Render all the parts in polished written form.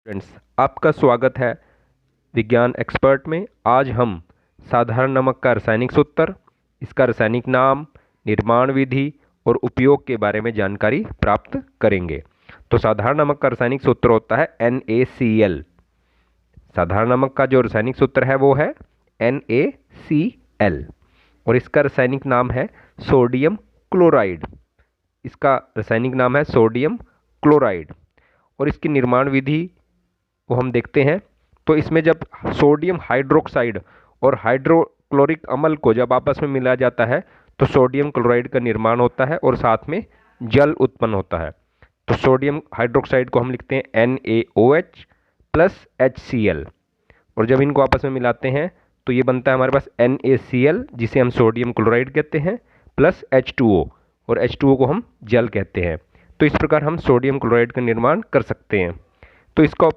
Friends, आपका स्वागत है विज्ञान एक्सपर्ट में। आज हम साधारण नमक का रासायनिक सूत्र, इसका रासायनिक नाम, निर्माण विधि और उपयोग के बारे में जानकारी प्राप्त करेंगे। तो साधारण नमक का रासायनिक सूत्र होता है NaCl। साधारण नमक का जो रासायनिक सूत्र है वो है NaCl और इसका रासायनिक नाम है सोडियम क्लोराइड। इसका रासायनिक नाम है सोडियम क्लोराइड और इसकी निर्माण विधि को हम देखते हैं। तो इसमें जब सोडियम हाइड्रोक्साइड और हाइड्रोक्लोरिक अम्ल को जब आपस में मिलाया जाता है तो सोडियम क्लोराइड का निर्माण होता है और साथ में जल उत्पन्न होता है। तो सोडियम हाइड्रोक्साइड को हम लिखते हैं NaOH प्लस HCl और जब इनको आपस में मिलाते हैं तो ये बनता है हमारे पास NaCl, जिसे हम सोडियम क्लोराइड कहते हैं, प्लस H2O और H2O को हम जल कहते हैं। तो इस प्रकार हम सोडियम क्लोराइड का निर्माण कर सकते हैं। तो इसका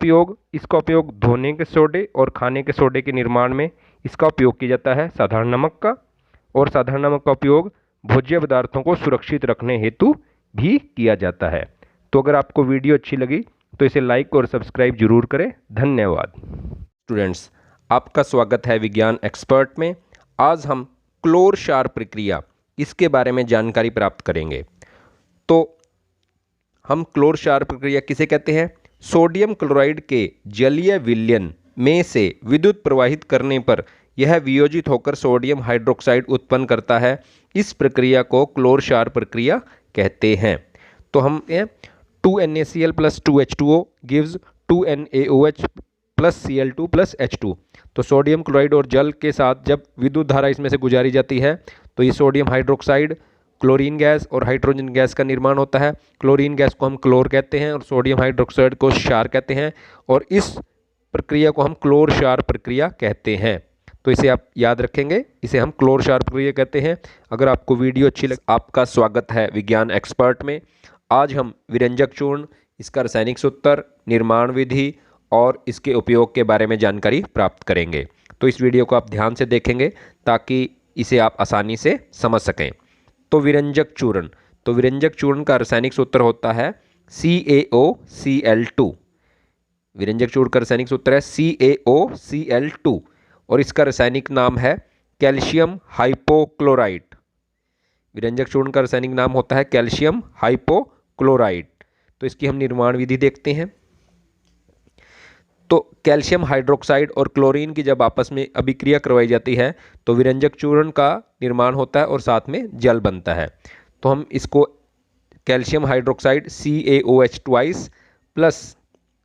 उपयोग धोने के सोडे और खाने के सोडे के निर्माण में इसका उपयोग किया जाता है साधारण नमक का। और साधारण नमक का उपयोग भोज्य पदार्थों को सुरक्षित रखने हेतु भी किया जाता है। तो अगर आपको वीडियो अच्छी लगी तो इसे लाइक और सब्सक्राइब जरूर करें। धन्यवाद। स्टूडेंट्स, आपका स्वागत है विज्ञान एक्सपर्ट में। आज हम क्लोर क्षार प्रक्रिया, इसके बारे में जानकारी प्राप्त करेंगे। तो हम क्लोर क्षार प्रक्रिया किसे कहते हैं? सोडियम क्लोराइड के जलीय विलयन में से विद्युत प्रवाहित करने पर यह वियोजित होकर सोडियम हाइड्रोक्साइड उत्पन्न करता है। इस प्रक्रिया को क्लोर क्षार प्रक्रिया कहते हैं। तो हम 2NaCl plus 2H2O gives 2NaOH plus Cl2 plus H2। तो सोडियम क्लोराइड और जल के साथ जब विद्युत धारा इसमें से गुजारी जाती है तो ये सोडियम हाइड्रोक्साइड, क्लोरीन गैस और हाइड्रोजन गैस का निर्माण होता है। क्लोरीन गैस को हम क्लोर कहते हैं और सोडियम हाइड्रोक्साइड को क्षार कहते हैं और इस प्रक्रिया को हम क्लोर क्षार प्रक्रिया कहते हैं। तो इसे आप याद रखेंगे, इसे हम क्लोर क्षार प्रक्रिया कहते हैं। अगर आपको वीडियो अच्छी लगे, आपका स्वागत है विज्ञान एक्सपर्ट में। आज हम विरंजक चूर्ण, इसका रासायनिक सूत्र, निर्माण विधि और इसके उपयोग के बारे में जानकारी प्राप्त करेंगे। तो इस वीडियो को आप ध्यान से देखेंगे ताकि इसे आप आसानी से समझ सकें। तो विरंजक चूर्ण का रासायनिक सूत्र होता है CaOCl2। विरंजक चूर्ण का रासायनिक सूत्र है CaOCl2 और इसका रासायनिक नाम है कैल्शियम हाइपोक्लोराइट। विरंजक चूर्ण का रासायनिक नाम होता है कैल्शियम हाइपोक्लोराइट। तो इसकी हम निर्माण विधि देखते हैं। तो कैल्शियम हाइड्रोक्साइड और क्लोरीन की जब आपस में अभिक्रिया करवाई जाती है तो विरंजक चूर्ण का निर्माण होता है और साथ में जल बनता है। तो हम इसको calcium hydroxide CaOH twice plus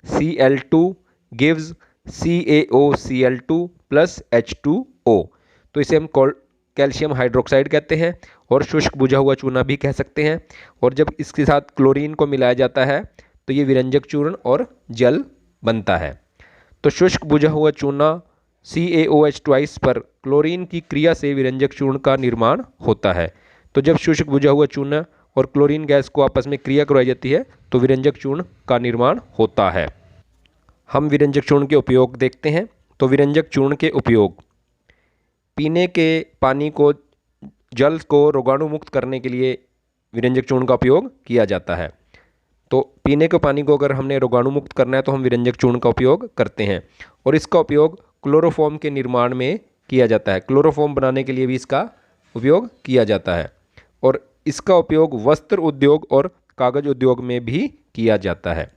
Cl2 gives CaOCl2 plus H2O। तो इसे हम कैल्शियम हाइड्रोक्साइड कहते हैं और शुष्क बुझा हुआ चूना भी कह सकते हैं। और जब इसके साथ क्लोरीन को मिलाया जाता है तो ये विरंजक चूर्ण और जल बनता है। तो शुष्क बुझा हुआ चूना CaOH ट्वाइस पर क्लोरीन की क्रिया से विरंजक चूर्ण का निर्माण होता है। तो जब शुष्क बुझा हुआ चूना और क्लोरीन गैस को आपस में क्रिया करवाई जाती है तो विरंजक चूर्ण का निर्माण होता है। हम विरंजक चूर्ण के उपयोग देखते हैं। तो विरंजक चूर्ण के उपयोग: पीने के पानी को, जल को रोगाणु मुक्त करने के लिए विरंजक चूर्ण का उपयोग किया जाता है। तो पीने के पानी को अगर हमने रोगाणु मुक्त करना है तो हम विरंजक चूर्ण का उपयोग करते हैं और इसका उपयोग क्लोरोफॉर्म के निर्माण में किया जाता है। क्लोरोफॉर्म बनाने के लिए भी इसका उपयोग किया जाता है और इसका उपयोग वस्त्र उद्योग और कागज उद्योग में भी किया जाता है।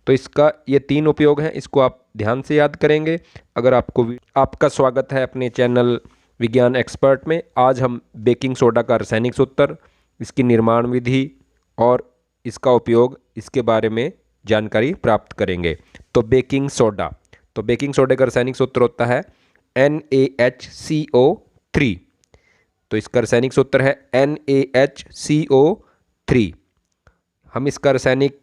तो इसका ये 3 उपयोग हैं, इसको आप ध्यान से याद करेंगे। अगर आपका स्वागत है अपने चैनल विज्ञान एक्सपर्ट में। आज हम बेकिंग सोडा का रासायनिक सूत्र, इसकी निर्माण विधि और इसका उपयोग, इसके बारे में जानकारी प्राप्त करेंगे। तो बेकिंग सोडा का रासायनिक सूत्र होता है NaHCO3। तो इसका रासायनिक सूत्र है NaHCO3। हम इसका रासायनिक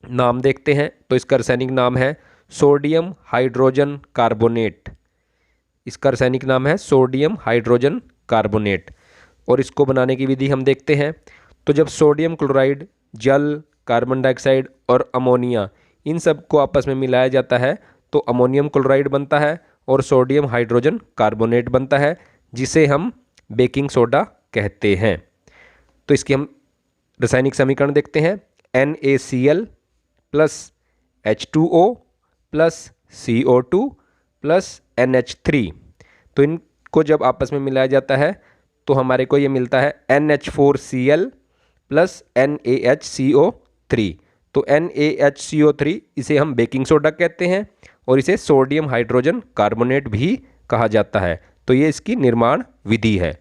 नाम देखते हैं। तो इसका रासायनिक नाम है सोडियम हाइड्रोजन कार्बोनेट। इसका रासायनिक नाम है सोडियम हाइड्रोजन कार्बोनेट और इसको बनाने की विधि हम देखते हैं। तो जब सोडियम क्लोराइड, जल, कार्बन डाइऑक्साइड और अमोनिया, इन सब को आपस में मिलाया जाता है तो अमोनियम क्लोराइड बनता है और सोडियम हाइड्रोजन कार्बोनेट बनता है, जिसे हम बेकिंग सोडा कहते हैं। तो इसकी हम रासायनिक समीकरण देखते हैं। NaCl plus H2O plus CO2 plus NH3। तो इनको जब आपस में मिलाया जाता है तो हमारे को ये मिलता है NH4Cl प्लस NaHCO3। तो NaHCO3 इसे हम बेकिंग सोडा कहते हैं और इसे सोडियम हाइड्रोजन कार्बोनेट भी कहा जाता है। तो ये इसकी निर्माण विधि है।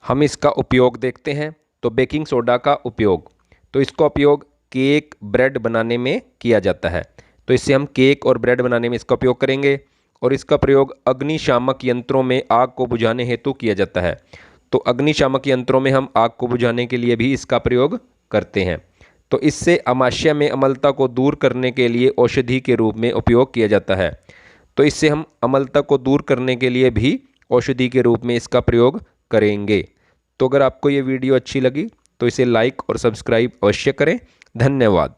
हम इसका उपयोग देखते हैं। तो बेकिंग सोडा का उपयोग, तो इसका उपयोग केक ब्रेड बनाने में किया जाता है। तो इससे हम केक और ब्रेड बनाने में इसका उपयोग करेंगे। और इसका प्रयोग अग्निशामक यंत्रों में आग को बुझाने हेतु किया जाता है। तो अग्निशामक यंत्रों में हम आग को बुझाने के लिए भी इसका प्रयोग करते हैं। तो इससे अमाशय में अम्लता को दूर करने के लिए औषधि के रूप में उपयोग किया जाता है। तो इससे हम अम्लता को दूर करने के लिए भी औषधि के रूप में इसका प्रयोग करेंगे। तो अगर आपको ये वीडियो अच्छी लगी तो इसे लाइक और सब्सक्राइब अवश्य करें। धन्यवाद।